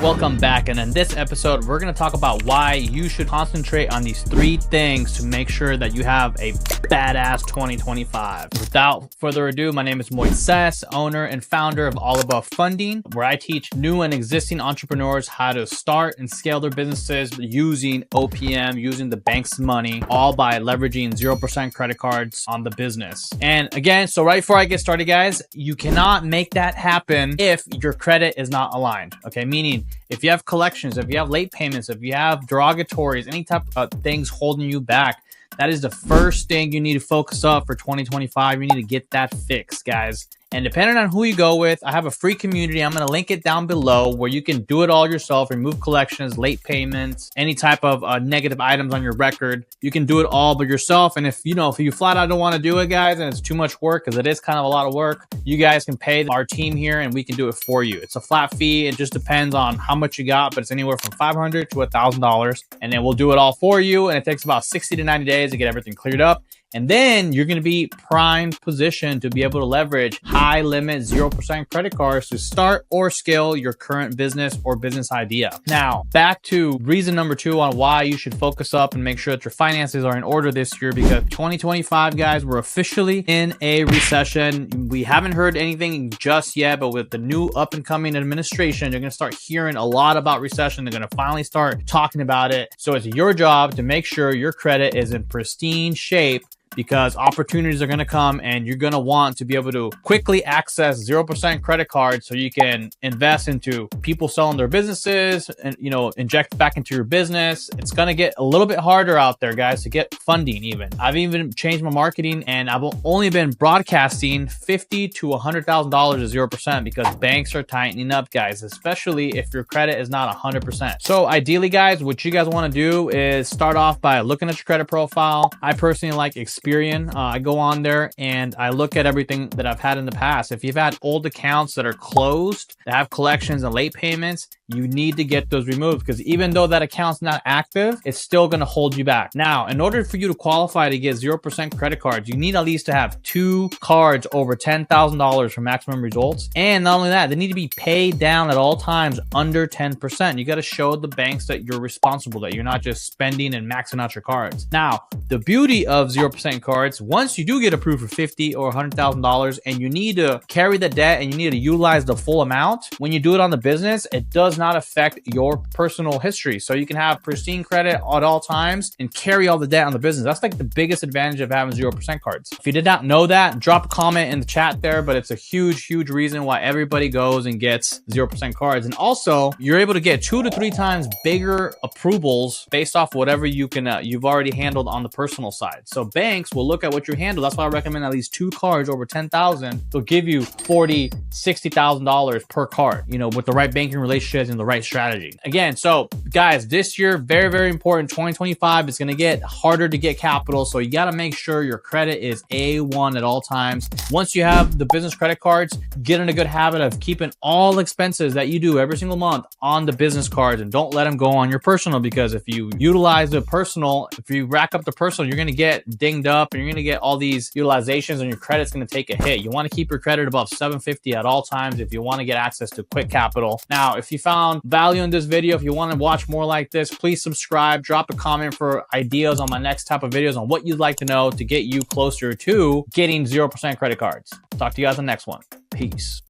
Welcome back, and in this episode we're going to talk about why you should concentrate on these 3 things to make sure that you have a badass 2025. Without further ado, my name is Moises Santos, owner and founder of All Above Funding, where I teach new and existing entrepreneurs how to start and scale their businesses using OPM, using the bank's money, all by leveraging 0% credit cards on the business. And again, so right before I get started, guys, you cannot make that happen if your credit is not aligned. Okay, meaning if you have collections, if you have late payments, if you have derogatories, any type of things holding you back, that is the first thing you need to focus on for 2025. You need to get that fixed, guys. And depending on who you go with, I have a free community. I'm going to link it down below where you can do it all yourself, remove collections, late payments, any type of negative items on your record. You can do it all by yourself. And if you flat out don't want to do it, guys, and it's too much work, because it is kind of a lot of work, you guys can pay our team here and we can do it for you. It's a flat fee. It just depends on how much you got, but it's anywhere from $500 to $1,000. And then we'll do it all for you. And it takes about 60 to 90 days to get everything cleared up. And then you're going to be primed position to be able to leverage high limit 0% credit cards to start or scale your current business or business idea. Now, back to reason number 2 on why you should focus up and make sure that your finances are in order this year, because 2025, guys, we're officially in a recession. We haven't heard anything just yet, but with the new up and coming administration, you're going to start hearing a lot about recession. They're going to finally start talking about it. So it's your job to make sure your credit is in pristine shape, because opportunities are going to come and you're going to want to be able to quickly access 0% credit cards so you can invest into people selling their businesses and, inject back into your business. It's going to get a little bit harder out there, guys, to get funding even. I've even changed my marketing and I've only been broadcasting $50,000 to $100,000 at 0% because banks are tightening up, guys, especially if your credit is not 100%. So ideally, guys, what you guys want to do is start off by looking at your credit profile. I personally like Experian. I go on there and I look at everything that I've had in the past. If you've had old accounts that are closed, that have collections and late payments, you need to get those removed, because even though that account's not active, it's still going to hold you back. Now, in order for you to qualify to get 0% credit cards, you need at least to have 2 cards over $10,000 for maximum results. And not only that, they need to be paid down at all times under 10%. You got to show the banks that you're responsible, that you're not just spending and maxing out your cards. Now, the beauty of 0% cards, once you do get approved for $50,000 or $100,000 and you need to carry the debt and you need to utilize the full amount, when you do it on the business, it does not affect your personal history. So you can have pristine credit at all times and carry all the debt on the business. That's like the biggest advantage of having 0% cards. If you did not know that, drop a comment in the chat there, but it's a huge reason why everybody goes and gets 0% cards. And also, you're able to get 2 to 3 times bigger approvals based off whatever you can you've already handled on the personal side. So banks will look at what you handle. That's why I recommend at least 2 cards over 10,000. They'll give you $40,000, $60,000 per card, with the right banking relationships and the right strategy. Again, so guys, this year, very important. 2025 is going to get harder to get capital. So you got to make sure your credit is A1 at all times. Once you have the business credit cards, get in a good habit of keeping all expenses that you do every single month on the business cards, and don't let them go on your personal, because if you utilize the personal, if you rack up the personal, you're going to get dinged up and you're going to get all these utilizations and your credit's going to take a hit. You want to keep your credit above 750 at all times if you want to get access to quick capital. Now, if you found value in this video, if you want to watch more like this, please subscribe, drop a comment for ideas on my next type of videos on what you'd like to know to get you closer to getting 0% credit cards. Talk to you guys on the next one. Peace.